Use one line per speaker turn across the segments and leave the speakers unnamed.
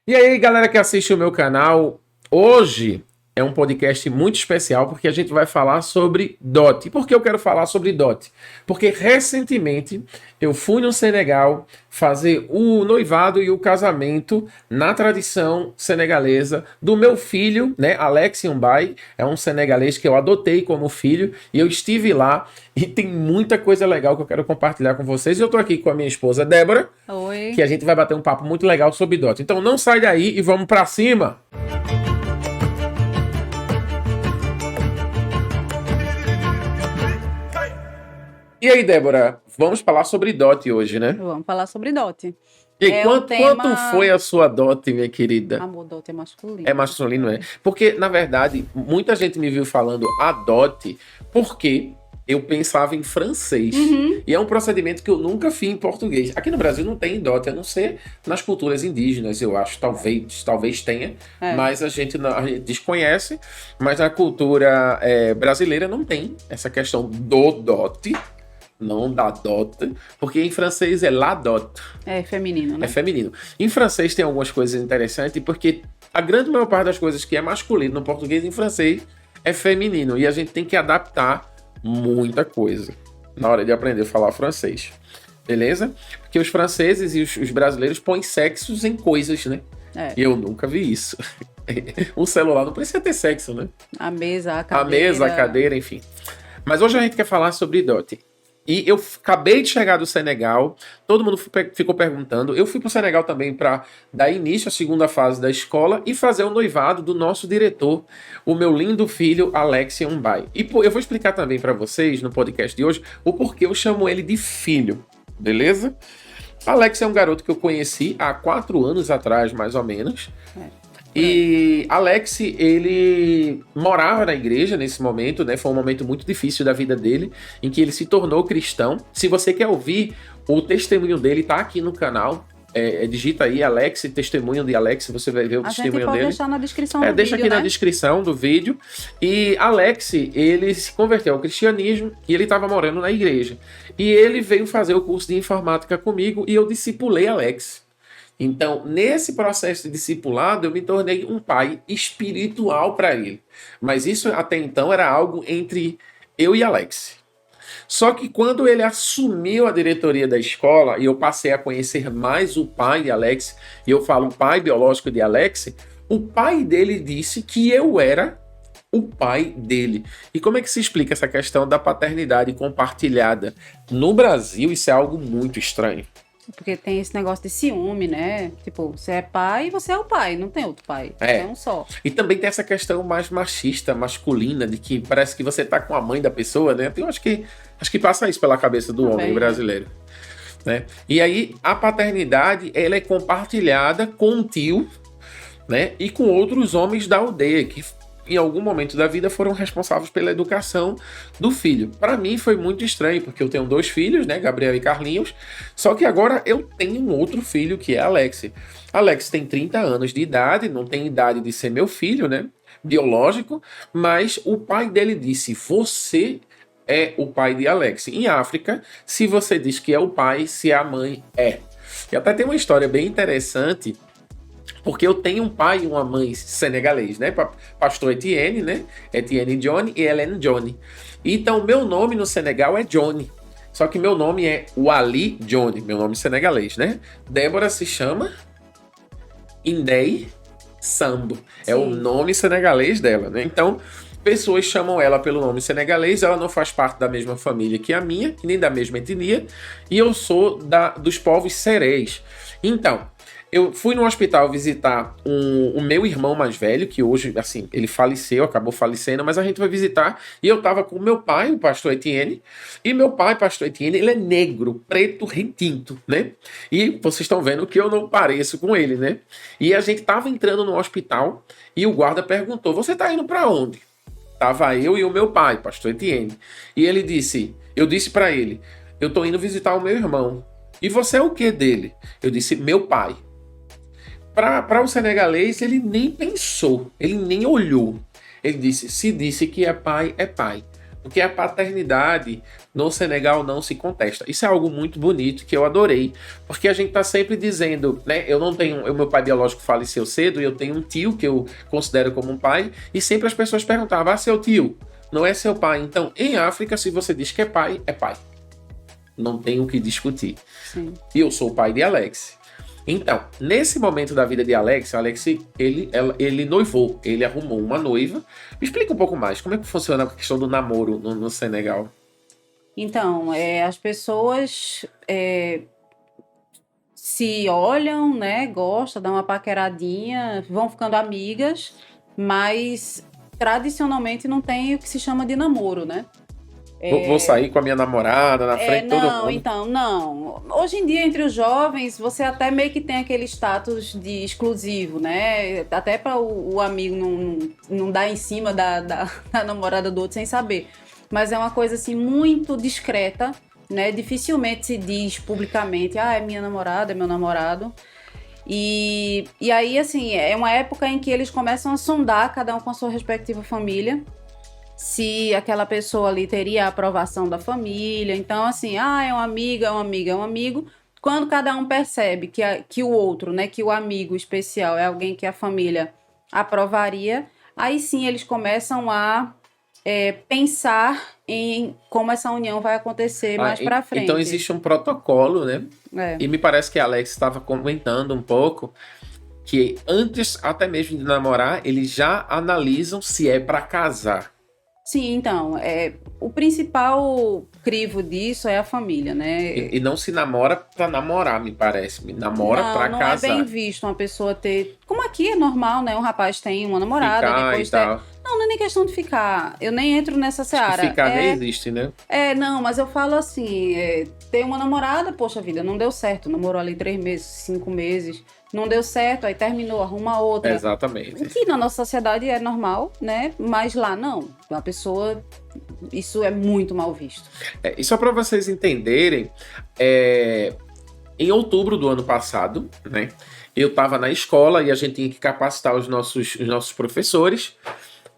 E aí, galera que assiste o meu canal, hoje é um podcast muito especial porque a gente vai falar sobre dote. E por que eu quero falar sobre dote? Porque recentemente eu fui no Senegal fazer o noivado e o casamento na tradição senegalesa do meu filho, né, Alex Mbaye, é um senegalês que eu adotei como filho e eu estive lá e tem muita coisa legal que eu quero compartilhar com vocês. Eu tô aqui com a minha esposa Débora, que
Oi.
a gente vai bater um papo muito legal sobre DOT. Então não sai daí e vamos pra cima! E aí, Débora, vamos falar sobre DOT hoje, né?
Vamos falar sobre dote.
E aí,
É um
quanto foi
tema.
a sua DOT, minha querida?
Amor, dote é
É
masculino.
masculino, é? Porque, na verdade, muita gente me viu falando adote porque eu pensava em francês.
Uhum.
E é um procedimento que eu nunca fiz em português. Aqui no Brasil não tem DOT, a não ser nas culturas indígenas, eu acho. Talvez tenha,
É.
mas a gente desconhece. Mas na cultura brasileira não tem essa questão do DOT, não da dot, porque em francês é la dot.
É feminino,
É
né?
feminino. Em francês tem algumas coisas interessantes, porque a grande maior parte das coisas que é masculino no português e em francês é feminino. E a gente tem que adaptar muita coisa na hora de aprender a falar francês. Beleza? Porque os franceses e os brasileiros põem sexos em coisas, né?
É.
E eu nunca vi isso. Um celular não precisa ter sexo, né?
A mesa, a
A
cadeira.
mesa, a cadeira, enfim. Mas hoje a gente quer falar sobre dote. E eu acabei de chegar do Senegal, todo mundo ficou perguntando. Eu fui para o Senegal também para dar início à segunda fase da escola e fazer o noivado do nosso diretor, o meu lindo filho Alex Mbaye. E eu vou explicar também para vocês no podcast de hoje o porquê eu chamo ele de filho, beleza? Alex é um garoto que eu conheci há 4 anos atrás, mais ou menos.
É.
E Alex, ele morava na igreja nesse momento, né? Foi um momento muito difícil da vida dele, em que ele se tornou cristão. Se você quer ouvir o testemunho dele, tá aqui no canal. Digita aí Alex, testemunho de Alex, você vai ver o
A gente
testemunho
pode
dele.
deixar na descrição do
Deixa
vídeo,
aqui na
né?
descrição do vídeo. E Alex, ele se converteu ao cristianismo e ele estava morando na igreja. E ele veio fazer o curso de informática comigo e eu discipulei Alex. Então, nesse processo de discipulado, eu me tornei um pai espiritual para ele. Mas isso até então era algo entre eu e Alex. Só que quando ele assumiu a diretoria da escola e eu passei a conhecer mais o pai de Alex, e eu falo o pai biológico de Alex, o pai dele disse que eu era o pai dele. E como é que se explica essa questão da paternidade compartilhada? No Brasil, isso é algo muito estranho.
Porque tem esse negócio de ciúme, né? Tipo, você é pai, você é o pai, não tem outro pai.
É.
É um só.
E também tem essa questão mais machista, masculina, de que parece que você tá com a mãe da pessoa, né? Eu acho que passa isso pela cabeça do
Também,
homem brasileiro, né? E aí a paternidade, ela é compartilhada com o tio, né? E com outros homens da aldeia que em algum momento da vida foram responsáveis pela educação do filho. Para mim foi muito estranho, porque eu tenho 2 filhos, né, Gabriel e Carlinhos, só que agora eu tenho um outro filho que é Alex. Alex tem 30 anos de idade, não tem idade de ser meu filho, né, biológico, mas o pai dele disse: "Você é o pai de Alex". Em África, se você diz que é o pai, se a mãe é. E até tem uma história bem interessante, porque eu tenho um pai e uma mãe senegalês, né? Pastor Etienne, né? Etienne Johnny e Hélène Johnny. Então, meu nome no Senegal é Johnny. Só que meu nome é Wali Johnny, meu nome senegalês, né? Débora se chama Indei Sambo. É o nome senegalês dela, né? Então, pessoas chamam ela pelo nome senegalês, ela não faz parte da mesma família que a minha, nem da mesma etnia, e eu sou dos povos serés. Então, eu fui no hospital visitar o meu irmão mais velho, que hoje, assim, ele faleceu, acabou falecendo, mas a gente vai visitar, e eu tava com o meu pai, o pastor Etienne, e meu pai, pastor Etienne, ele é negro, preto, retinto, né? E vocês estão vendo que eu não pareço com ele, né? E a gente tava entrando no hospital, e o guarda perguntou: "Você tá indo para onde?" Tava eu e o meu pai, pastor Etienne. E ele disse, eu disse para ele: "Eu tô indo visitar o meu irmão." "E você é o que dele?" Eu disse: "Meu pai." Para o senegalês, ele nem pensou, ele nem olhou. Ele disse: "Se disse que é pai, é pai." Porque a paternidade no Senegal não se contesta. Isso é algo muito bonito que eu adorei, porque a gente está sempre dizendo, né? Eu não tenho, o meu pai biológico faleceu cedo e eu tenho um tio que eu considero como um pai, e sempre as pessoas perguntavam: seu tio, não é seu pai? Então, em África, se você diz que é pai, é pai. Não tem o que discutir.
Sim.
E eu sou o pai de Alex. Então, nesse momento da vida de Alex, ele noivou, ele arrumou uma noiva. Me explica um pouco mais, como é que funciona a questão do namoro no Senegal?
Então, as pessoas se olham, né, gostam, dão uma paqueradinha, vão ficando amigas, mas tradicionalmente não tem o que se chama de namoro, né?
Vou sair com a minha namorada na frente de todo
Não,
mundo.
então, não. Hoje em dia, entre os jovens, você até meio que tem aquele status de exclusivo, né? Até para o amigo não dar em cima da namorada do outro sem saber. Mas é uma coisa, assim, muito discreta, né? Dificilmente se diz publicamente, é minha namorada, é meu namorado. E aí, assim, é uma época em que eles começam a sondar, cada um com a sua respectiva família, se aquela pessoa ali teria a aprovação da família. Então, assim, é uma amiga, é uma amiga, é um amigo. Quando cada um percebe que o outro, né, que o amigo especial é alguém que a família aprovaria, aí sim eles começam a pensar em como essa união vai acontecer mais pra frente.
Então existe um protocolo, né? E me parece que a Alex estava comentando um pouco que antes até mesmo de namorar, eles já analisam se é para casar.
Sim, então, o principal crivo disso é a família, né?
E não se namora pra namorar, me parece. Namora pra casar.
Não é bem visto uma pessoa ter... Como aqui é normal, né? Um rapaz tem uma namorada,
ficar
depois
e tal.
Não é nem questão de ficar. Eu nem entro nessa seara.
Ficar nem existe, né?
Não, mas eu falo assim, ter uma namorada, poxa vida, não deu certo. Namorou ali 3 meses, 5 meses, não deu certo, aí terminou, arruma outra.
Exatamente.
O que na nossa sociedade é normal, né? Mas lá não. Uma pessoa... Isso é muito mal visto.
E só para vocês entenderem, em outubro do ano passado, né? Eu estava na escola e a gente tinha que capacitar os nossos professores.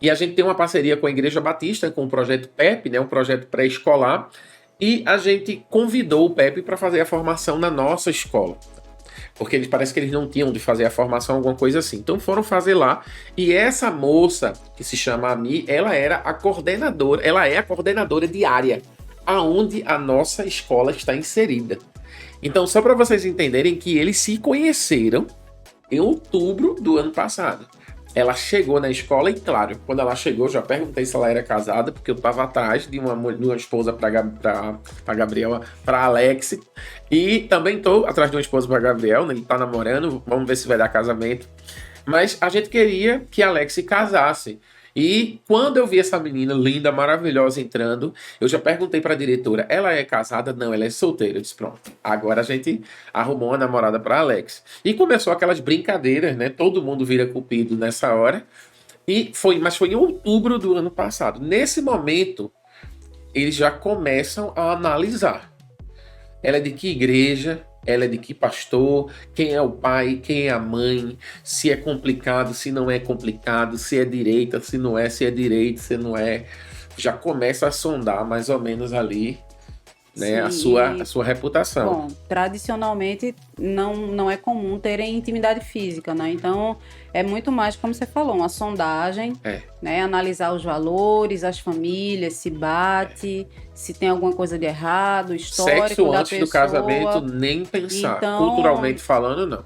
E a gente tem uma parceria com a Igreja Batista, com o projeto PEP, né? Um projeto pré-escolar. E a gente convidou o PEP para fazer a formação na nossa escola. Porque parece que eles não tinham de fazer a formação, alguma coisa assim. Então foram fazer lá. E essa moça, que se chama Ami, ela é a coordenadora de área, aonde a nossa escola está inserida. Então, só para vocês entenderem que eles se conheceram em outubro do ano passado. Ela chegou na escola e, claro, quando ela chegou, já perguntei se ela era casada, porque eu estava atrás de uma esposa para Gabriela, para Alex. E também estou atrás de uma esposa para Gabriel, né? Ele está namorando, vamos ver se vai dar casamento. Mas a gente queria que Alex se casasse. E quando eu vi essa menina linda, maravilhosa entrando, eu já perguntei para a diretora, ela é casada? Não, ela é solteira. Eu disse, pronto, agora a gente arrumou uma namorada para Alex. E começou aquelas brincadeiras, né? Todo mundo vira cupido nessa hora. Mas foi em outubro do ano passado. Nesse momento, eles já começam a analisar. Ela é de que igreja? Ela é de que pastor? Quem é o pai? Quem é a mãe? Se é complicado, se não é complicado, se é direita, se não é, se é direita, se não é. Já começa a sondar mais ou menos ali, né, a sua reputação.
Bom, tradicionalmente não é comum terem intimidade física, né? Então é muito mais, como você falou, uma sondagem, né? Analisar os valores, as famílias, se bate, se tem alguma coisa de errado, histórico
Sexo
da
antes
pessoa.
do casamento, nem pensar.
Então,
culturalmente falando, não.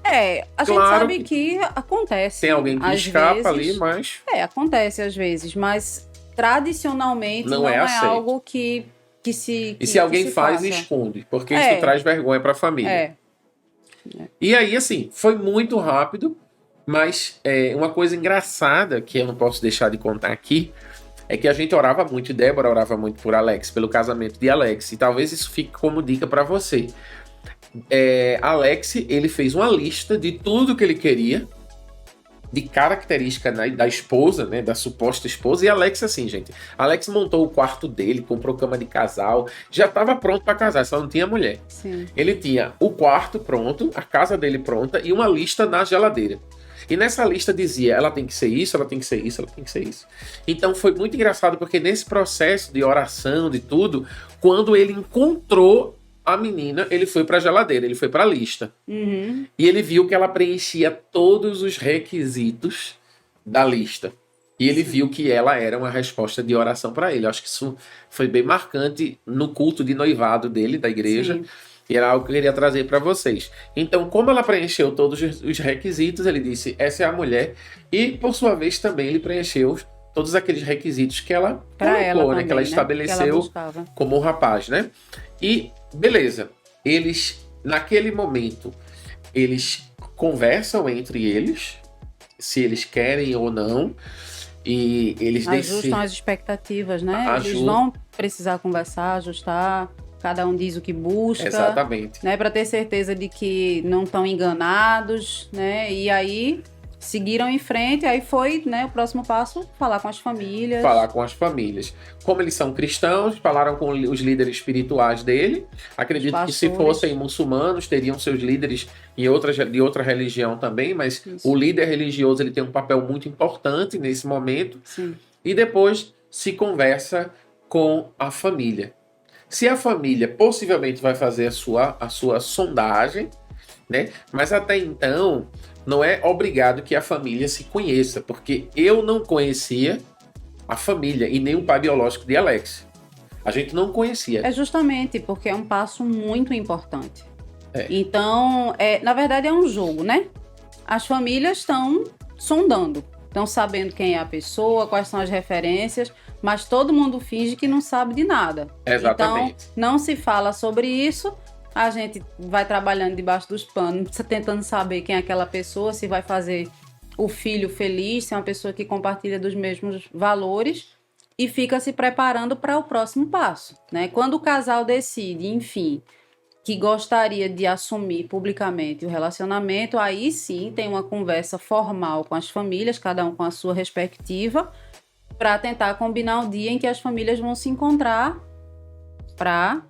A gente sabe que acontece.
Tem alguém que escapa ali, mas...
acontece às vezes, mas tradicionalmente não é algo que se
alguém faz, esconde, porque isso traz vergonha para a família. E aí, assim, foi muito rápido, mas uma coisa engraçada que eu não posso deixar de contar aqui é que a gente orava muito, e Débora orava muito por Alex, pelo casamento de Alex, e talvez isso fique como dica para você. Alex, ele fez uma lista de tudo que ele queria, de característica, né, da esposa, né, da suposta esposa, e Alex assim, gente. Alex montou o quarto dele, comprou cama de casal, já estava pronto para casar, só não tinha mulher.
Sim.
Ele tinha o quarto pronto, a casa dele pronta e uma lista na geladeira. E nessa lista dizia, ela tem que ser isso, ela tem que ser isso, ela tem que ser isso. Então foi muito engraçado, porque nesse processo de oração, de tudo, quando ele encontrou a menina, ele foi para a geladeira, ele foi para a lista.
Uhum.
E ele viu que ela preenchia todos os requisitos da lista. E ele viu que ela era uma resposta de oração para ele. Eu acho que isso foi bem marcante no culto de noivado dele, da igreja.
Sim.
E era algo que eu queria trazer para vocês. Então, como ela preencheu todos os requisitos, ele disse, essa é a mulher. E, por sua vez, também ele preencheu todos aqueles requisitos que ela colocou, né? Que ela estabeleceu
que ela
como um rapaz, né? E, beleza. Eles, naquele momento, eles conversam entre eles, se eles querem ou não. E eles
ajustam as expectativas, né? Eles vão precisar conversar, ajustar. Cada um diz o que busca.
Exatamente.
Né? Para ter certeza de que não estão enganados, né? E aí seguiram em frente, aí foi, né, o próximo passo, falar com as famílias.
Falar com as famílias. Como eles são cristãos, falaram com os líderes espirituais dele. Acredito que se fossem muçulmanos, teriam seus líderes de outra religião também, mas o líder religioso ele tem um papel muito importante nesse momento.
Sim.
E depois se conversa com a família. Se a família possivelmente vai fazer a sua sondagem, né? Mas até então não é obrigado que a família se conheça, porque eu não conhecia a família e nem o pai biológico de Alex. A gente não conhecia.
É justamente porque é um passo muito importante. Então, na verdade é um jogo, né? As famílias estão sondando, estão sabendo quem é a pessoa, quais são as referências, mas todo mundo finge que não sabe de nada.
Exatamente.
Então, não se fala sobre isso. A gente vai trabalhando debaixo dos panos, tentando saber quem é aquela pessoa, se vai fazer o filho feliz, se é uma pessoa que compartilha dos mesmos valores, e fica se preparando para o próximo passo, né? Quando o casal decide, enfim, que gostaria de assumir publicamente o relacionamento, aí sim tem uma conversa formal com as famílias, cada um com a sua respectiva, para tentar combinar o dia em que as famílias vão se encontrar para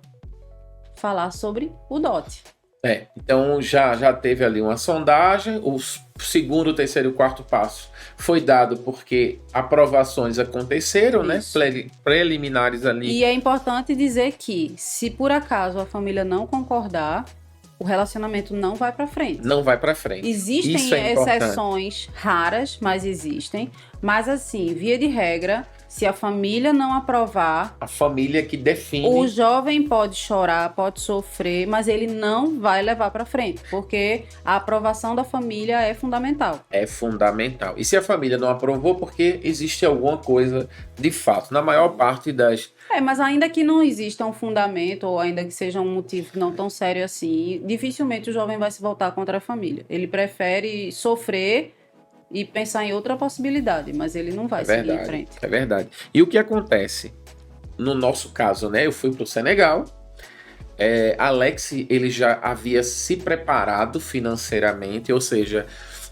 falar sobre o dote.
Então já teve ali uma sondagem, o segundo, terceiro e quarto passo foi dado porque aprovações aconteceram, isso, né? Preliminares ali.
E é importante dizer que, se por acaso a família não concordar, o relacionamento não vai para frente.
Não vai para frente.
Existem exceções raras, mas existem. Mas assim, via de regra, se a família não aprovar...
A família que define...
O jovem pode chorar, pode sofrer, mas ele não vai levar para frente, porque a aprovação da família é fundamental.
É fundamental. E se a família não aprovou, porque existe alguma coisa de fato. Na maior parte das...
mas ainda que não exista um fundamento, ou ainda que seja um motivo não tão sério assim, dificilmente o jovem vai se voltar contra a família. Ele prefere sofrer e pensar em outra possibilidade, mas ele não vai seguir em frente.
É verdade. E o que acontece? No nosso caso, né? Eu fui para o Senegal. Alex, ele já havia se preparado financeiramente, ou seja,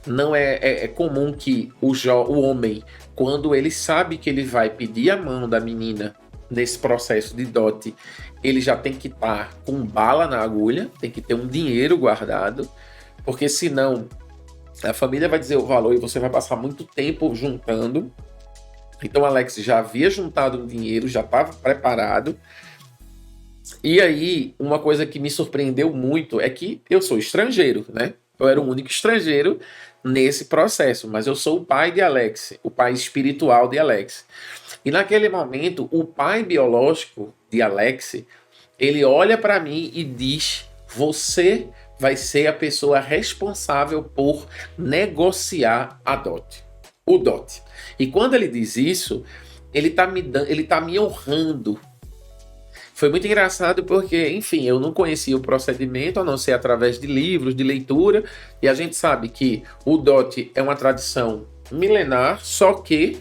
não é comum que o homem, quando ele sabe que ele vai pedir a mão da menina nesse processo de dote, ele já tem que estar com bala na agulha, tem que ter um dinheiro guardado, porque senão a família vai dizer o valor e você vai passar muito tempo juntando. Então Alex já havia juntado um dinheiro, já estava preparado. E aí, uma coisa que me surpreendeu muito é que eu sou estrangeiro, né? Eu era o único estrangeiro nesse processo, mas eu sou o pai de Alex, o pai espiritual de Alex. E naquele momento, o pai biológico de Alex, ele olha para mim e diz: você vai ser a pessoa responsável por negociar o dote. E quando ele diz isso, ele tá me honrando. Foi muito engraçado porque, enfim, eu não conhecia o procedimento, a não ser através de livros, de leitura, e a gente sabe que o dote é uma tradição milenar, só que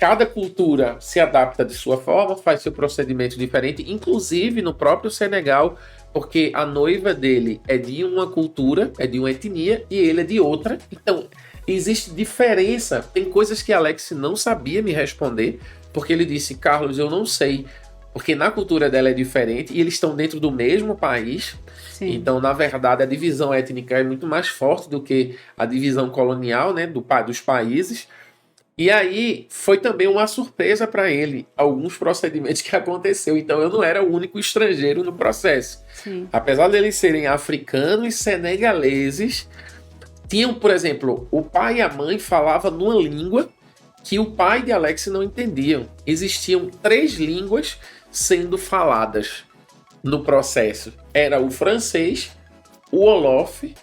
cada cultura se adapta de sua forma, faz seu procedimento diferente, inclusive no próprio Senegal, porque a noiva dele é de uma cultura, é de uma etnia, e ele é de outra. Então, existe diferença. Tem coisas que Alex não sabia me responder, porque ele disse: Carlos, eu não sei, porque na cultura dela é diferente e eles estão dentro do mesmo país.
Sim.
Então, na verdade, a divisão étnica é muito mais forte do que a divisão colonial, né, dos países. E aí foi também uma surpresa para ele alguns procedimentos que aconteceu. Então eu não era o único estrangeiro no processo.
Sim.
Apesar deles serem africanos e senegaleses, tinham, por exemplo, o pai e a mãe falavam numa língua que o pai de Alex não entendiam. Existiam 3 línguas sendo faladas no processo. Era o francês, o Wolof,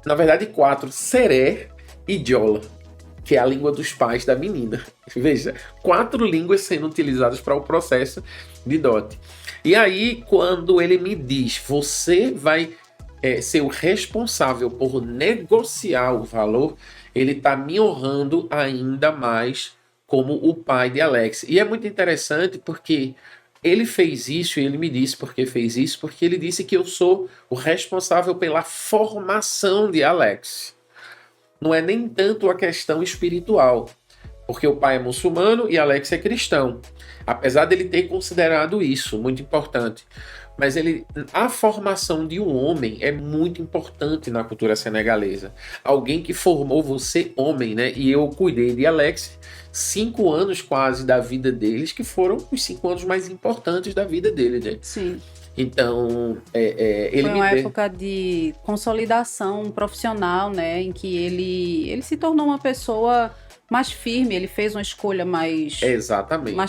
na verdade 4, Seré e Diola, que é a língua dos pais da menina. Veja, 4 línguas sendo utilizadas para o processo de dote. E aí, quando ele me diz, você vai ser o responsável por negociar o valor, ele está me honrando ainda mais como o pai de Alex. E é muito interessante porque ele fez isso, e ele me disse porque fez isso, porque ele disse que eu sou o responsável pela formação de Alex. Não é nem tanto a questão espiritual, porque o pai é muçulmano e Alex é cristão. Apesar dele ter considerado isso, muito importante. Mas a formação de um homem é muito importante na cultura senegalesa. Alguém que formou você homem, né? E eu cuidei de Alex 5 anos quase da vida deles, que foram os 5 anos mais importantes da vida dele, né?
Sim.
Então, ele
foi uma época de consolidação profissional, né? Em que ele se tornou uma pessoa mais firme, ele fez uma escolha mais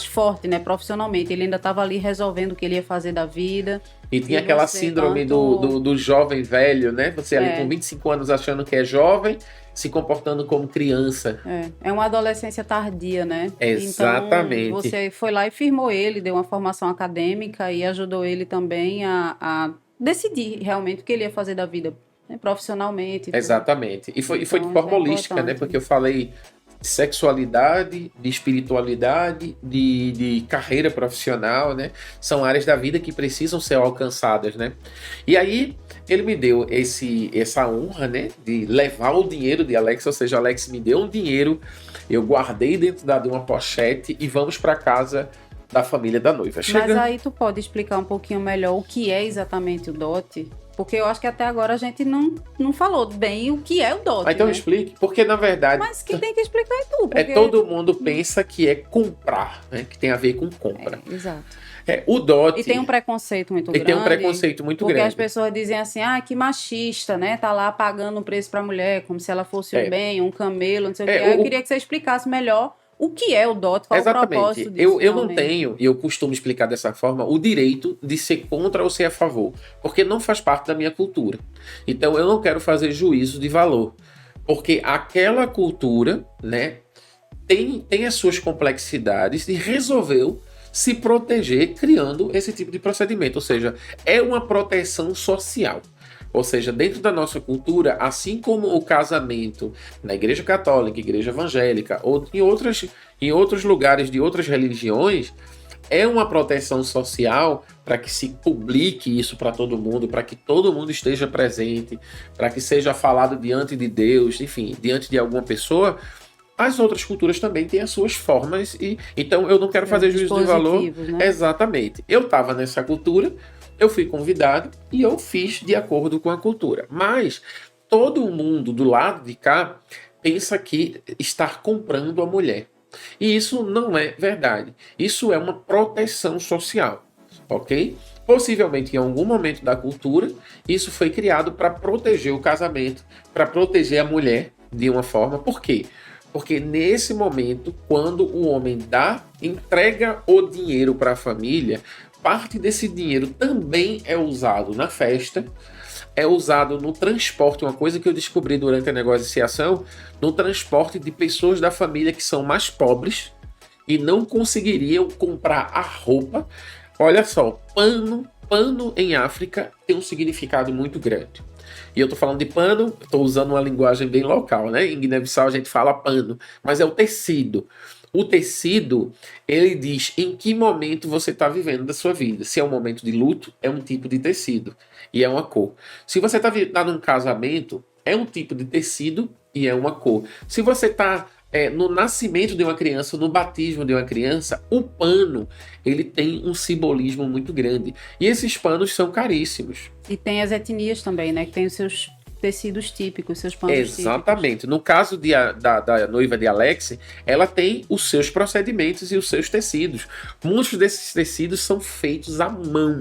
forte, né, profissionalmente. Ele ainda estava ali resolvendo o que ele ia fazer da vida.
E tinha aquela síndrome do jovem velho, né? Você ali com 25 anos achando que é jovem, se comportando como criança.
É uma adolescência tardia, né?
Exatamente.
Então, você foi lá e firmou ele, deu uma formação acadêmica e ajudou ele também a decidir realmente o que ele ia fazer da vida, né, profissionalmente.
Exatamente. E foi de forma holística, né? Porque eu falei de sexualidade, de espiritualidade, de carreira profissional, né? São áreas da vida que precisam ser alcançadas, né? E aí ele me deu essa honra, né? De levar o dinheiro de Alex, ou seja, Alex me deu um dinheiro, eu guardei dentro de uma pochete e vamos para casa da família da noiva.
Mas aí tu pode explicar um pouquinho melhor o que é exatamente o dote? Porque eu acho que até agora a gente não falou bem o que é o dote.
Então
né?
Explique, porque na verdade...
Mas quem tem que explicar é tu. Porque...
todo mundo pensa que é comprar, né? Que tem a ver com compra.
Exato.
O dote...
E tem um preconceito muito grande.
Tem um preconceito muito grande.
Porque as pessoas dizem assim, que machista, né? Tá lá pagando um preço pra mulher, como se ela fosse um bem, um camelo, não sei o quê. Eu queria que você explicasse melhor o que é o dote, qual
Exatamente.
o propósito disso.
Eu não tenho, e eu costumo explicar dessa forma, o direito de ser contra ou ser a favor, porque não faz parte da minha cultura. Então eu não quero fazer juízo de valor, porque aquela cultura, né, tem as suas complexidades e resolveu se proteger criando esse tipo de procedimento, ou seja, é uma proteção social. Ou seja, dentro da nossa cultura, assim como o casamento na Igreja Católica, Igreja Evangélica ou em outros lugares de outras religiões, é uma proteção social para que se publique isso para todo mundo, para que todo mundo esteja presente, para que seja falado diante de Deus, enfim, diante de alguma pessoa. As outras culturas também têm as suas formas, então eu não quero fazer juízo de valor. Né? Exatamente. Eu estava nessa cultura, eu fui convidado e eu fiz de acordo com a cultura. Mas todo mundo do lado de cá pensa que está comprando a mulher. E isso não é verdade. Isso é uma proteção social, ok? Possivelmente em algum momento da cultura, isso foi criado para proteger o casamento, para proteger a mulher de uma forma. Por quê? Porque nesse momento, quando o homem entrega o dinheiro para a família, parte desse dinheiro também é usado na festa, é usado no transporte, uma coisa que eu descobri durante a negociação, no transporte de pessoas da família que são mais pobres e não conseguiriam comprar a roupa. Olha só, pano em África tem um significado muito grande. E eu tô falando de pano, tô usando uma linguagem bem local, né? Em Guiné-Bissau a gente fala pano, mas é o tecido. O tecido, ele diz em que momento você está vivendo da sua vida. Se é um momento de luto, é um tipo de tecido e é uma cor. Se você está num casamento, é um tipo de tecido e é uma cor. Se você está no nascimento de uma criança, no batismo de uma criança, o pano, ele tem um simbolismo muito grande. E esses panos são caríssimos.
E tem as etnias também, né? Que tem os seus tecidos típicos, seus panos
Exatamente.
típicos.
No caso da noiva de Alex, ela tem os seus procedimentos e os seus tecidos. Muitos desses tecidos são feitos à mão.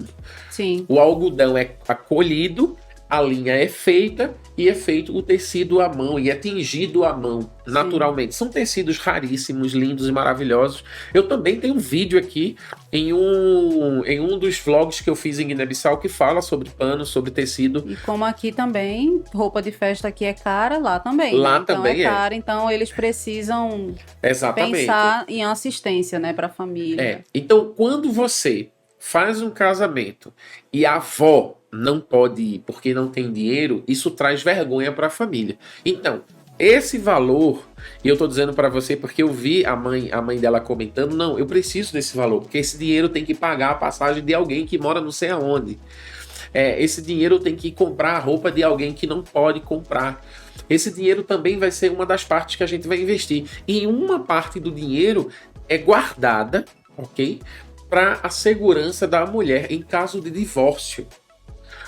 Sim.
O algodão é colhido, a linha é feita e é feito o tecido à mão e é tingido à mão, naturalmente. São tecidos raríssimos, lindos e maravilhosos. Eu também tenho um vídeo aqui em um dos vlogs que eu fiz em Guiné-Bissau que fala sobre pano, sobre tecido.
E como aqui também, roupa de festa aqui é cara, lá também.
Lá
então
também
é cara, então eles precisam pensar em assistência, né, para a família.
Então, quando você faz um casamento e a avó não pode ir porque não tem dinheiro, isso traz vergonha para a família. Então, esse valor, e eu tô dizendo para você porque eu vi a mãe dela comentando, não, eu preciso desse valor, porque esse dinheiro tem que pagar a passagem de alguém que mora não sei aonde. Esse dinheiro tem que comprar a roupa de alguém que não pode comprar. Esse dinheiro também vai ser uma das partes que a gente vai investir. E uma parte do dinheiro é guardada, ok? Para a segurança da mulher em caso de divórcio.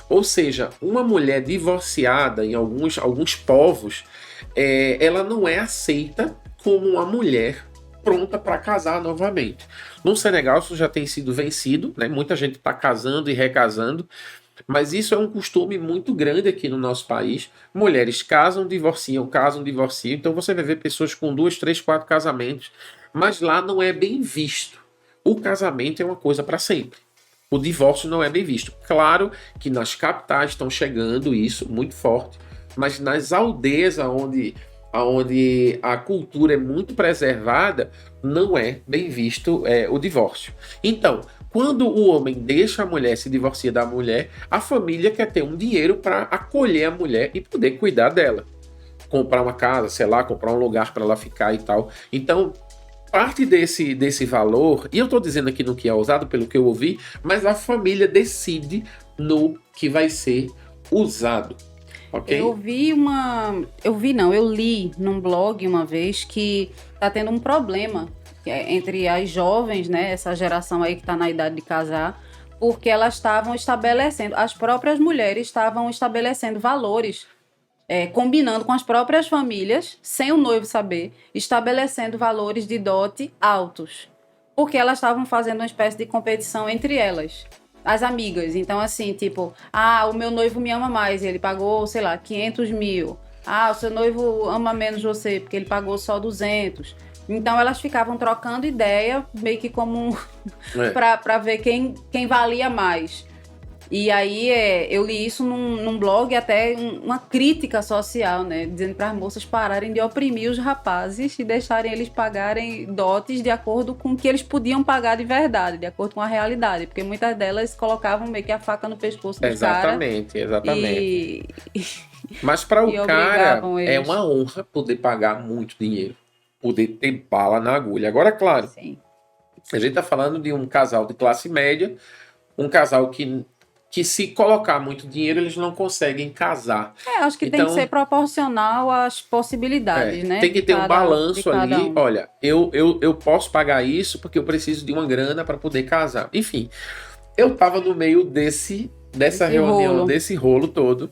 Ou seja, uma mulher divorciada em alguns povos, ela não é aceita como uma mulher pronta para casar novamente. No Senegal isso já tem sido vencido, né? Muita gente está casando e recasando, mas isso é um costume muito grande aqui no nosso país. Mulheres casam, divorciam, então você vai ver pessoas com 2, 3, 4 casamentos, mas lá não é bem visto. O casamento é uma coisa para sempre. O divórcio não é bem visto. Claro que nas capitais estão chegando isso muito forte, mas nas aldeias onde a cultura é muito preservada, não é bem visto o divórcio. Então, quando o homem deixa a mulher, se divorcia da mulher, a família quer ter um dinheiro para acolher a mulher e poder cuidar dela. Comprar uma casa, sei lá, comprar um lugar para ela ficar e tal. Então, parte desse valor, e eu estou dizendo aqui no que é usado, pelo que eu ouvi, mas a família decide no que vai ser usado, ok?
Eu li num blog uma vez que está tendo um problema entre as jovens, né, essa geração aí que está na idade de casar, porque elas estavam estabelecendo, as próprias mulheres estavam estabelecendo valores, combinando com as próprias famílias, sem o noivo saber, estabelecendo valores de dote altos. Porque elas estavam fazendo uma espécie de competição entre elas, as amigas. Então, assim, tipo, o meu noivo me ama mais, ele pagou, sei lá, 500 mil. O seu noivo ama menos você, porque ele pagou só 200. Então, elas ficavam trocando ideia, meio que como para ver quem valia mais. E aí eu li isso num blog, até uma crítica social, né? Dizendo para as moças pararem de oprimir os rapazes e deixarem eles pagarem dotes de acordo com o que eles podiam pagar de verdade, de acordo com a realidade. Porque muitas delas colocavam meio que a faca no pescoço dos caras.
Exatamente. Mas para o cara é uma honra poder pagar muito dinheiro, poder ter bala na agulha. Agora, claro,
sim,
a gente está falando de um casal de classe média, um casal que se colocar muito dinheiro, eles não conseguem casar.
Acho que tem que ser proporcional às possibilidades, né?
Tem que ter um balanço ali. Olha, eu posso pagar isso porque eu preciso de uma grana para poder casar. Enfim, eu estava no meio dessa reunião, desse rolo todo.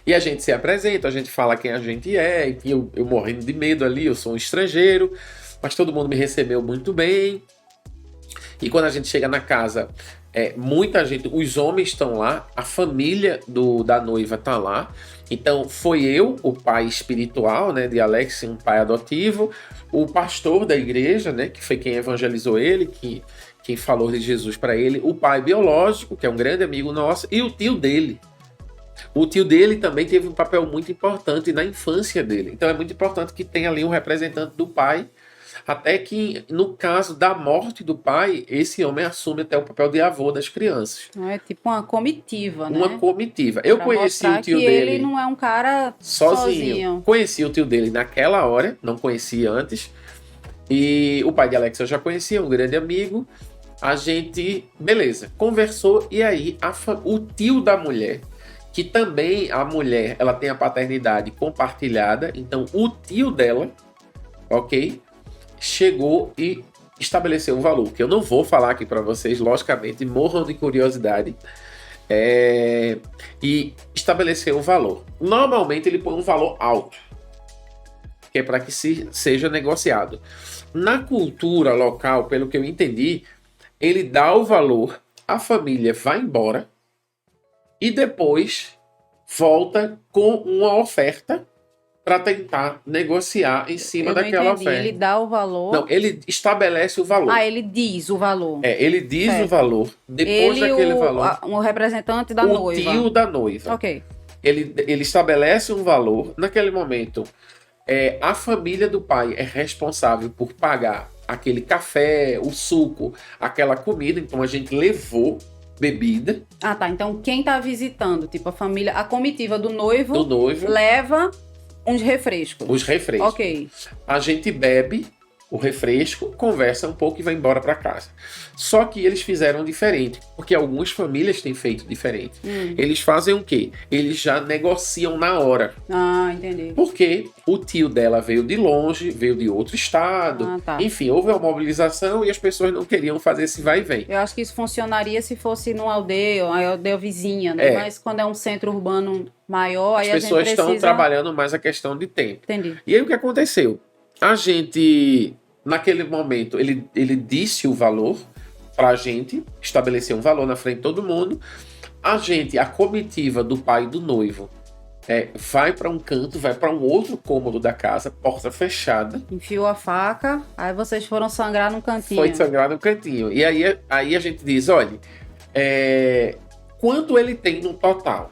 E a gente se apresenta, a gente fala quem a gente é. E eu morrendo de medo ali, eu sou um estrangeiro. Mas todo mundo me recebeu muito bem. E quando a gente chega na casa, muita gente, os homens estão lá, a família da noiva está lá. Então foi eu, o pai espiritual, né, de Alex, um pai adotivo, o pastor da igreja, né, que foi quem evangelizou ele, quem falou de Jesus para ele, o pai biológico, que é um grande amigo nosso, e o tio dele. O tio dele também teve um papel muito importante na infância dele. Então é muito importante que tenha ali um representante do pai. Até que, no caso da morte do pai, esse homem assume até o papel de avô das crianças.
É tipo uma comitiva, né?
Uma comitiva. Eu conheci o tio dele...
ele não é um cara sozinho.
Conheci o tio dele naquela hora, não conhecia antes. E o pai de Alex eu já conhecia, um grande amigo. A gente, beleza, conversou. E aí, o tio da mulher, que também a mulher, ela tem a paternidade compartilhada. Então, o tio dela ok? Chegou e estabeleceu um valor, que eu não vou falar aqui para vocês, logicamente, morram de curiosidade. E estabeleceu um valor. Normalmente ele põe um valor alto, que é para que seja negociado. Na cultura local, pelo que eu entendi, ele dá o valor, a família vai embora e depois volta com uma oferta para tentar negociar em cima daquela oferta.
Ele dá o valor.
Não, ele estabelece o valor.
Ele diz o valor.
Ele diz o valor. Depois daquele valor.
O representante da noiva.
O tio da noiva.
Ok.
Ele estabelece um valor. Naquele momento, a família do pai é responsável por pagar aquele café, o suco, aquela comida. Então a gente levou bebida.
Tá. Então quem tá visitando, tipo a família, a comitiva do noivo leva uns refrescos.
Os refrescos.
Ok.
A gente bebe o refresco, conversa um pouco e vai embora para casa. Só que eles fizeram diferente, porque algumas famílias têm feito diferente. Eles fazem o quê? Eles já negociam na hora.
Entendi.
Porque o tio dela veio de longe, veio de outro estado.
Tá.
Enfim, houve uma mobilização e as pessoas não queriam fazer esse vai e vem.
Eu acho que isso funcionaria se fosse numa aldeia, uma aldeia vizinha, né? Mas quando é um centro urbano maior, aí a gente precisa...
As pessoas estão trabalhando mais a questão de tempo.
Entendi.
E aí o que aconteceu? A gente, naquele momento, ele disse o valor pra gente, estabeleceu um valor na frente de todo mundo. A comitiva do pai do noivo, vai para um canto, vai para um outro cômodo da casa, porta fechada.
Enfiou a faca, aí vocês foram sangrar num cantinho.
Foi sangrar num cantinho. E aí a gente diz, olha, quanto ele tem no total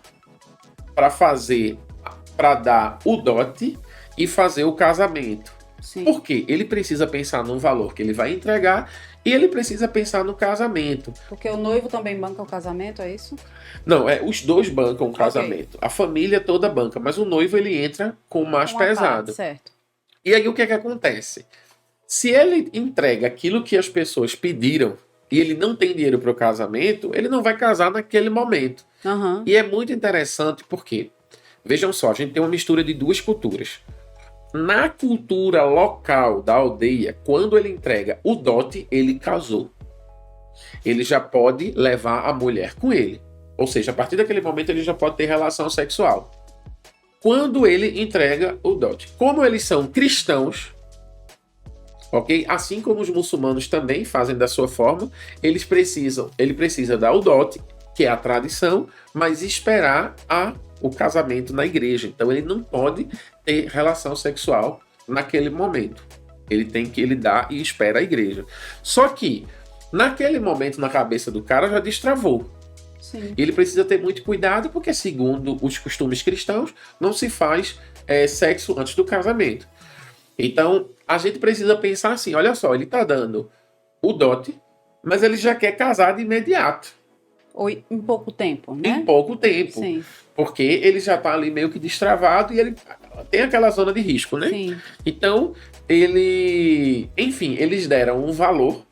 para dar o dote e fazer o casamento.
Sim.
Por quê? Ele precisa pensar no valor que ele vai entregar e ele precisa pensar no casamento.
Porque o noivo também banca o casamento, é isso?
Não, os dois bancam o casamento. A família toda banca, mas o noivo ele entra com o mais pesado.
Certo.
E aí o que acontece? Se ele entrega aquilo que as pessoas pediram e ele não tem dinheiro para o casamento, ele não vai casar naquele momento. E é muito interessante porque, vejam só, a gente tem uma mistura de duas culturas. Na cultura local da aldeia, quando ele entrega o dote, ele casou. Ele já pode levar a mulher com ele. Ou seja, a partir daquele momento ele já pode ter relação sexual. Quando ele entrega o dote. Como eles são cristãos, ok? Assim como os muçulmanos também fazem da sua forma, ele precisa dar o dote, que é a tradição, mas esperar o casamento na igreja. Então ele não pode ter relação sexual naquele momento. Ele dá e espera a igreja. Só que naquele momento na cabeça do cara já destravou.
Sim.
Ele precisa ter muito cuidado porque, segundo os costumes cristãos, não se faz sexo antes do casamento. Então a gente precisa pensar assim, olha só, ele está dando o dote, mas ele já quer casar de imediato.
Ou em pouco tempo, né?
Em pouco tempo.
Sim.
Porque ele já está ali meio que destravado e ele tem aquela zona de risco, né?
Sim.
Então, eles deram um valor.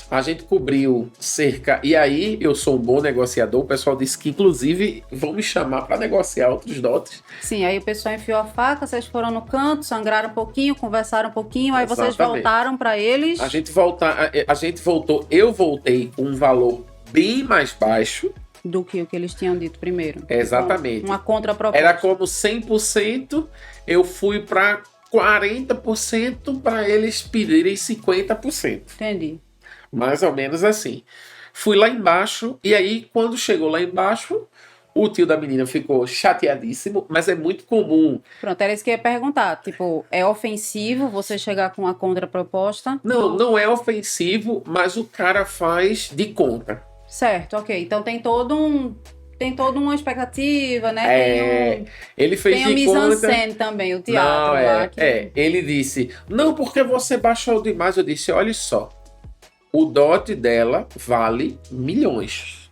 A gente cobriu cerca... E aí, eu sou um bom negociador. O pessoal disse que, inclusive, vão me chamar para negociar outros dotes.
Sim, aí o pessoal enfiou a faca, vocês foram no canto, sangraram um pouquinho, conversaram um pouquinho, aí
Exatamente.
Vocês voltaram para eles...
A gente voltou, eu voltei com um valor bem mais baixo
do que o que eles tinham dito primeiro.
Exatamente.
Então, uma contraproposta.
Era como 100%, eu fui para 40% para eles pedirem 50%.
Entendi.
Mais ou menos assim. Fui lá embaixo, e aí quando chegou lá embaixo, o tio da menina ficou chateadíssimo, mas é muito comum.
Pronto, era isso que eu ia perguntar. Tipo, é ofensivo você chegar com uma contraproposta?
Não é ofensivo, mas o cara faz de conta.
Certo, ok. Então tem toda uma expectativa, né?
Ele fez
tem
de
conta... Tem o
mise-en-scène
também, o teatro lá.
Ele disse, não, porque você baixou demais. Eu disse, olha só, o dote dela vale milhões.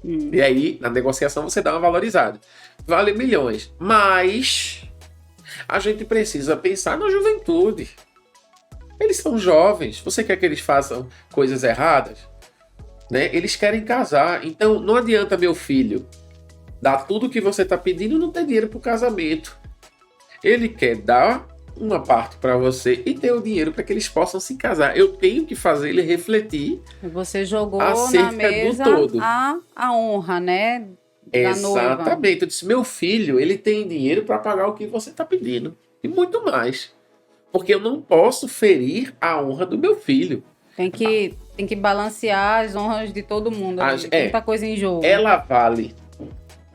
E aí, na negociação, você dá uma valorizada. Vale milhões, mas a gente precisa pensar na juventude. Eles são jovens, você quer que eles façam coisas erradas? Né? Eles querem casar, então não adianta, meu filho, dar tudo que você está pedindo e não ter dinheiro para o casamento. Ele quer dar uma parte para você e ter o dinheiro para que eles possam se casar. Eu tenho que fazer ele refletir
Você jogou
acerca
na mesa
do todo.
a honra, né? Da noiva.
Exatamente. Eu disse, meu filho, ele tem dinheiro para pagar o que você está pedindo. E muito mais. Porque eu não posso ferir a honra do meu filho.
Tem que balancear as honras de todo mundo. Tem muita coisa em jogo.
Ela vale.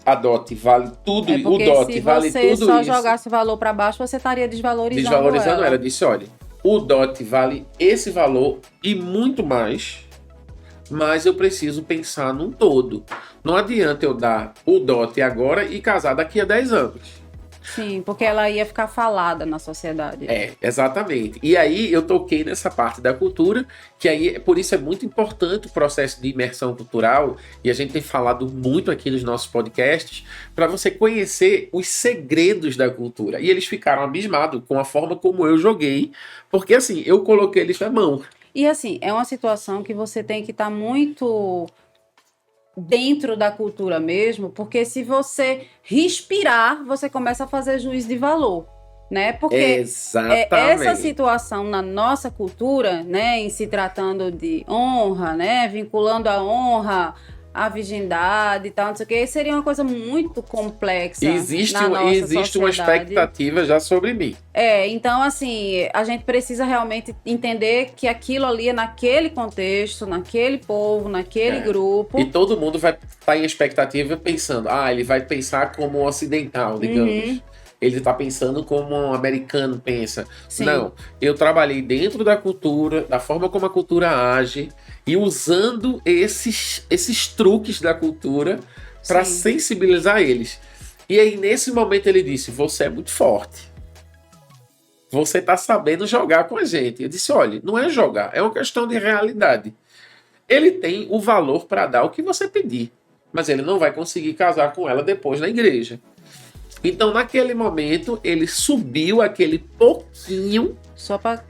A dote vale tudo. O
Porque
dote vale tudo isso.
se você só jogasse valor para baixo, você estaria desvalorizando ela.
Ela disse, olha, o dote vale esse valor e muito mais, mas eu preciso pensar num todo. Não adianta eu dar o dote agora e casar daqui a 10 anos.
Sim, porque ela ia ficar falada na sociedade.
Exatamente. E aí eu toquei nessa parte da cultura, que aí por isso é muito importante o processo de imersão cultural, e a gente tem falado muito aqui nos nossos podcasts, para você conhecer os segredos da cultura. E eles ficaram abismados com a forma como eu joguei, porque assim, eu coloquei eles na mão.
E assim, é uma situação que você tem que estar muito dentro da cultura mesmo, porque se você respirar, você começa a fazer juízo de valor, né? Porque essa situação na nossa cultura, né, em se tratando de honra, né, vinculando a honra à virgindade e tal, não sei o que, seria uma coisa muito complexa. Existe
uma expectativa já sobre mim.
Então assim, a gente precisa realmente entender que aquilo ali é naquele contexto, naquele povo, naquele grupo.
E todo mundo vai estar em expectativa pensando, ele vai pensar como ocidental, digamos. Ele está pensando como um americano pensa. Sim. Não, eu trabalhei dentro da cultura, da forma como a cultura age, e usando esses truques da cultura para sensibilizar eles. E aí, nesse momento, ele disse, você é muito forte. Você está sabendo jogar com a gente. Eu disse, olha, não é jogar, é uma questão de realidade. Ele tem o valor para dar o que você pedir, mas ele não vai conseguir casar com ela depois na igreja. Então, naquele momento, ele subiu aquele pouquinho.
Só para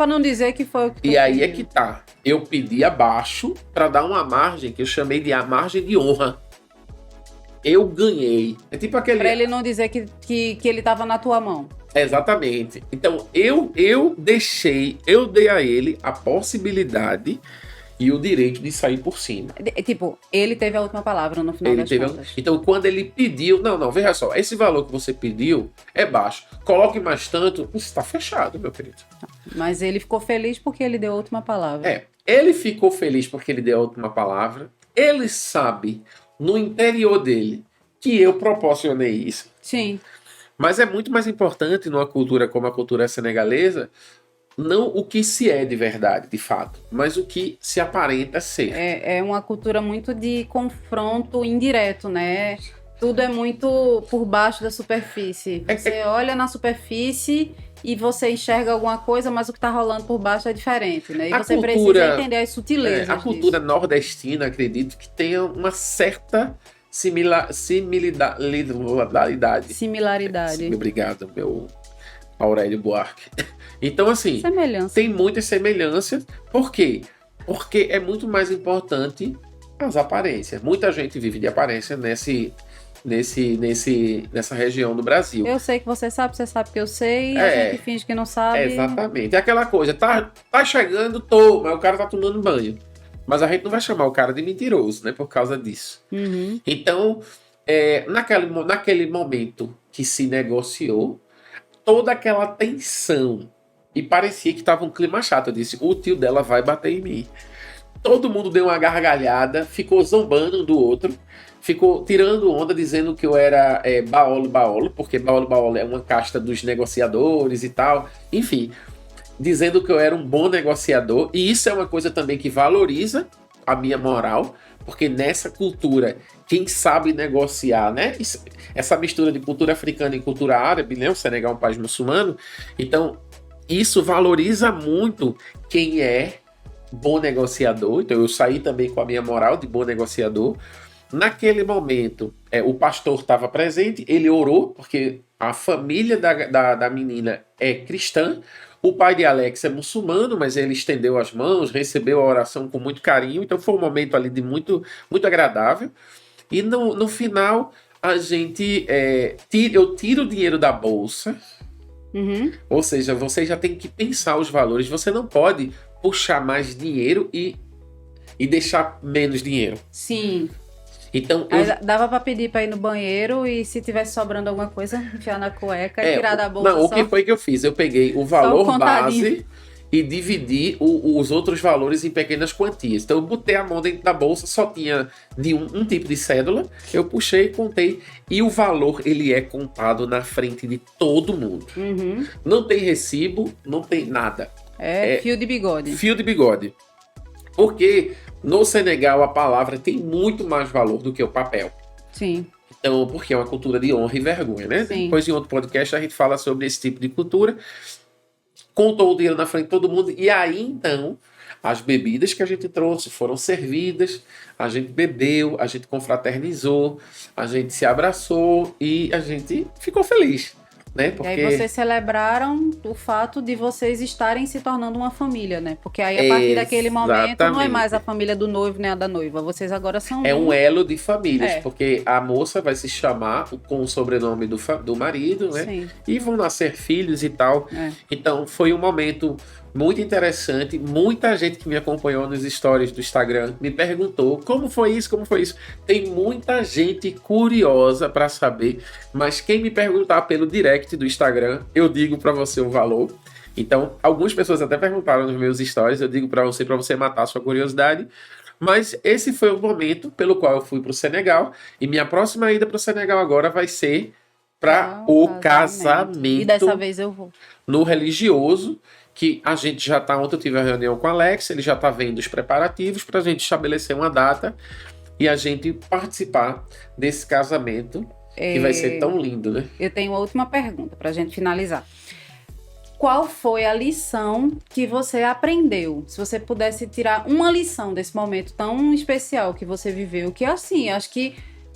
não dizer que foi o que...
E aí é que tá. Eu pedi abaixo para dar uma margem que eu chamei de a margem de honra. Eu ganhei. É tipo aquele...
Para ele não dizer que ele tava na tua mão.
Exatamente. Então, eu dei a ele a possibilidade e o direito de sair por cima.
Tipo, ele teve a última palavra no final das contas.
Então, quando ele pediu... Não, veja só. Esse valor que você pediu é baixo. Coloque mais tanto. Isso está fechado, meu querido.
Mas ele ficou feliz porque ele deu a última palavra.
Ele ficou feliz porque ele deu a última palavra. Ele sabe, no interior dele, que eu proporcionei isso.
Sim.
Mas é muito mais importante numa cultura como a cultura senegalesa, não o que se é de verdade, de fato, mas o que se aparenta ser.
É uma cultura muito de confronto indireto, né? Tudo é muito por baixo da superfície. Você olha na superfície e você enxerga alguma coisa, mas o que está rolando por baixo é diferente, né? E você precisa entender as sutilezas
a cultura nordestina, acredito, que tenha uma certa similaridade. Obrigado, meu Aurélio Buarque. Então, assim, tem muitas semelhanças. Por quê? Porque é muito mais importante as aparências. Muita gente vive de aparência nessa região do Brasil.
Eu sei que você sabe que eu sei, e a gente finge que não sabe.
Exatamente. É aquela coisa, tá chegando, mas o cara tá tomando banho. Mas a gente não vai chamar o cara de mentiroso, né? Por causa disso.
Uhum.
Então, naquele momento que se negociou, toda aquela tensão, e parecia que estava um clima chato. Eu disse, o tio dela vai bater em mim. Todo mundo deu uma gargalhada, ficou zombando um do outro, ficou tirando onda, dizendo que eu era baolo, porque baolo é uma casta dos negociadores e tal. Enfim, dizendo que eu era um bom negociador. E isso é uma coisa também que valoriza a minha moral, porque nessa cultura, quem sabe negociar, né? Essa mistura de cultura africana e cultura árabe, né? O Senegal é um país muçulmano. Então, isso valoriza muito quem é bom negociador. Então, eu saí também com a minha moral de bom negociador. Naquele momento, o pastor estava presente, ele orou, porque a família da menina é cristã. O pai de Alex é muçulmano, mas ele estendeu as mãos, recebeu a oração com muito carinho. Então foi um momento ali de muito, muito agradável. E no final, eu tiro o dinheiro da bolsa Ou seja, você já tem que pensar os valores. Você não pode puxar mais dinheiro e deixar menos dinheiro.
Sim.
Então,
Aí dava pra pedir pra ir no banheiro e se tivesse sobrando alguma coisa, enfiar na cueca e tirar da bolsa.
Não, o que foi que eu fiz? Eu peguei o valor base e dividi os outros valores em pequenas quantias. Então eu botei a mão dentro da bolsa, só tinha de um tipo de cédula, eu puxei, contei, e o valor ele é contado na frente de todo mundo. Não tem recibo, não tem nada.
É fio de bigode.
Fio de bigode. Porque no Senegal a palavra tem muito mais valor do que o papel.
Sim.
Então, porque é uma cultura de honra e vergonha, né?
Sim.
Depois em outro podcast a gente fala sobre esse tipo de cultura. Contou o dinheiro na frente de todo mundo. E aí, então, as bebidas que a gente trouxe foram servidas, a gente bebeu, a gente confraternizou, a gente se abraçou e a gente ficou feliz, né?
Porque... E aí vocês celebraram o fato de vocês estarem se tornando uma família, né? Porque aí, a partir daquele momento, não é mais a família do noivo nem a da noiva. Vocês agora são...
É um elo de famílias, porque a moça vai se chamar com o sobrenome do marido, né?
Sim.
E vão nascer filhos e tal. Então, foi um momento muito interessante. Muita gente que me acompanhou nos stories do Instagram me perguntou como foi isso, como foi isso. Tem muita gente curiosa para saber, mas quem me perguntar pelo direct do Instagram, eu digo para você o valor. Então, algumas pessoas até perguntaram nos meus stories, eu digo para você matar a sua curiosidade. Mas esse foi o momento pelo qual eu fui para o Senegal. E minha próxima ida para o Senegal agora vai ser para o casamento.
E dessa vez eu vou.
No religioso, que a gente já está... Ontem eu tive a reunião com o Alex, ele já está vendo os preparativos para a gente estabelecer uma data e a gente participar desse casamento, que vai ser tão lindo, né?
Eu tenho uma última pergunta para a gente finalizar. Qual foi a lição que você aprendeu? Se você pudesse tirar uma lição desse momento tão especial que você viveu, que assim, acho que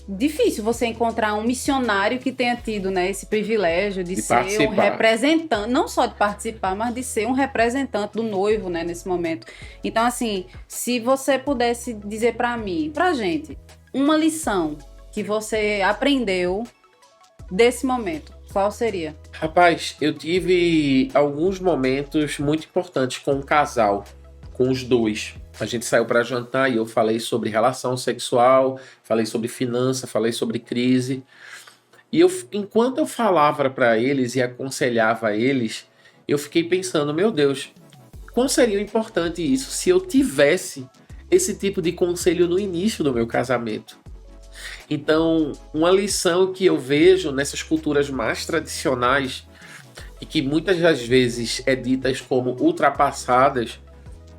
difícil você encontrar um missionário que tenha tido, né, esse privilégio de ser
participar.
Um representante, não só de participar, mas de ser um representante do noivo, né, nesse momento. Então, assim, se você pudesse dizer pra mim, pra gente, uma lição que você aprendeu desse momento, qual seria?
Rapaz, eu tive alguns momentos muito importantes com o casal, com os dois. A gente saiu para jantar e eu falei sobre relação sexual, falei sobre finança, falei sobre crise. E enquanto eu falava para eles e aconselhava eles, eu fiquei pensando, meu Deus, quão seria importante isso se eu tivesse esse tipo de conselho no início do meu casamento. Então, uma lição que eu vejo nessas culturas mais tradicionais e que muitas das vezes é ditas como ultrapassadas,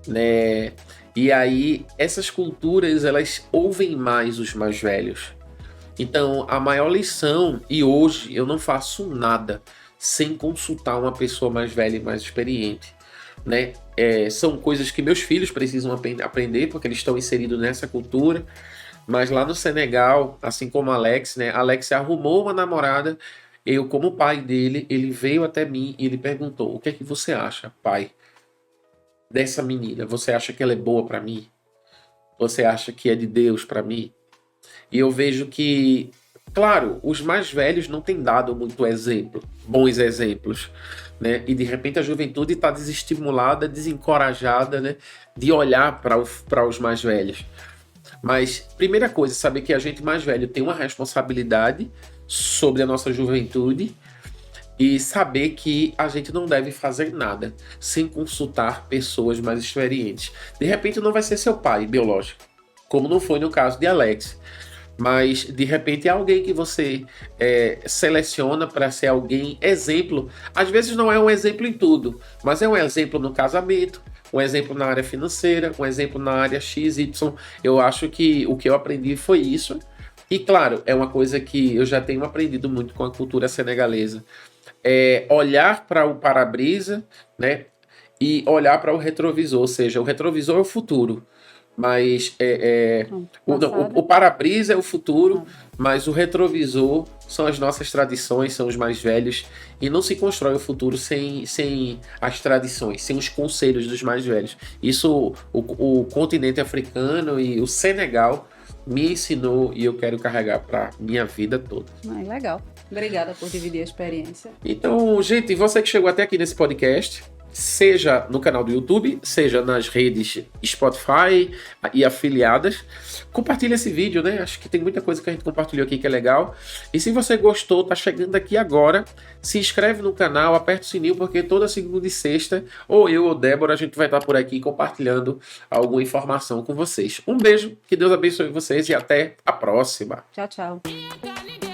né? E aí, essas culturas, elas ouvem mais os mais velhos. Então, a maior lição, e hoje eu não faço nada sem consultar uma pessoa mais velha e mais experiente, né? São coisas que meus filhos precisam aprender, porque eles estão inseridos nessa cultura. Mas lá no Senegal, assim como Alex, né? Alex arrumou uma namorada. Eu, como pai dele, ele veio até mim e ele perguntou: o que é que você acha, pai, dessa menina? Você acha que ela é boa para mim? Você acha que é de Deus para mim? E eu vejo que, claro, os mais velhos não têm dado muito exemplo, bons exemplos, né? E de repente a juventude está desestimulada, desencorajada, né? De olhar para os mais velhos. Mas, primeira coisa, saber que a gente mais velho tem uma responsabilidade sobre a nossa juventude e saber que a gente não deve fazer nada sem consultar pessoas mais experientes. De repente não vai ser seu pai biológico, como não foi no caso de Alex, mas de repente é alguém que você seleciona para ser alguém exemplo. Às vezes não é um exemplo em tudo, mas é um exemplo no casamento, um exemplo na área financeira, um exemplo na área XY. Eu acho que o que eu aprendi foi isso. E claro, é uma coisa que eu já tenho aprendido muito com a cultura senegalesa. Olhar para o para-brisa, né? E olhar para o retrovisor, ou seja, o retrovisor é o futuro. Mas o para-brisa é o futuro, mas o retrovisor são as nossas tradições, são os mais velhos, e não se constrói o futuro sem as tradições, sem os conselhos dos mais velhos. Isso o continente africano e o Senegal me ensinou e eu quero carregar para minha vida toda.
Legal. Obrigada por dividir a experiência.
Então, gente, você que chegou até aqui nesse podcast, seja no canal do YouTube, seja nas redes Spotify e afiliadas, compartilha esse vídeo, né? Acho que tem muita coisa que a gente compartilhou aqui que é legal. E se você gostou, tá chegando aqui agora, se inscreve no canal, aperta o sininho, porque toda segunda e sexta, ou eu ou Débora, a gente vai estar por aqui compartilhando alguma informação com vocês. Um beijo, que Deus abençoe vocês e até a próxima.
Tchau, tchau.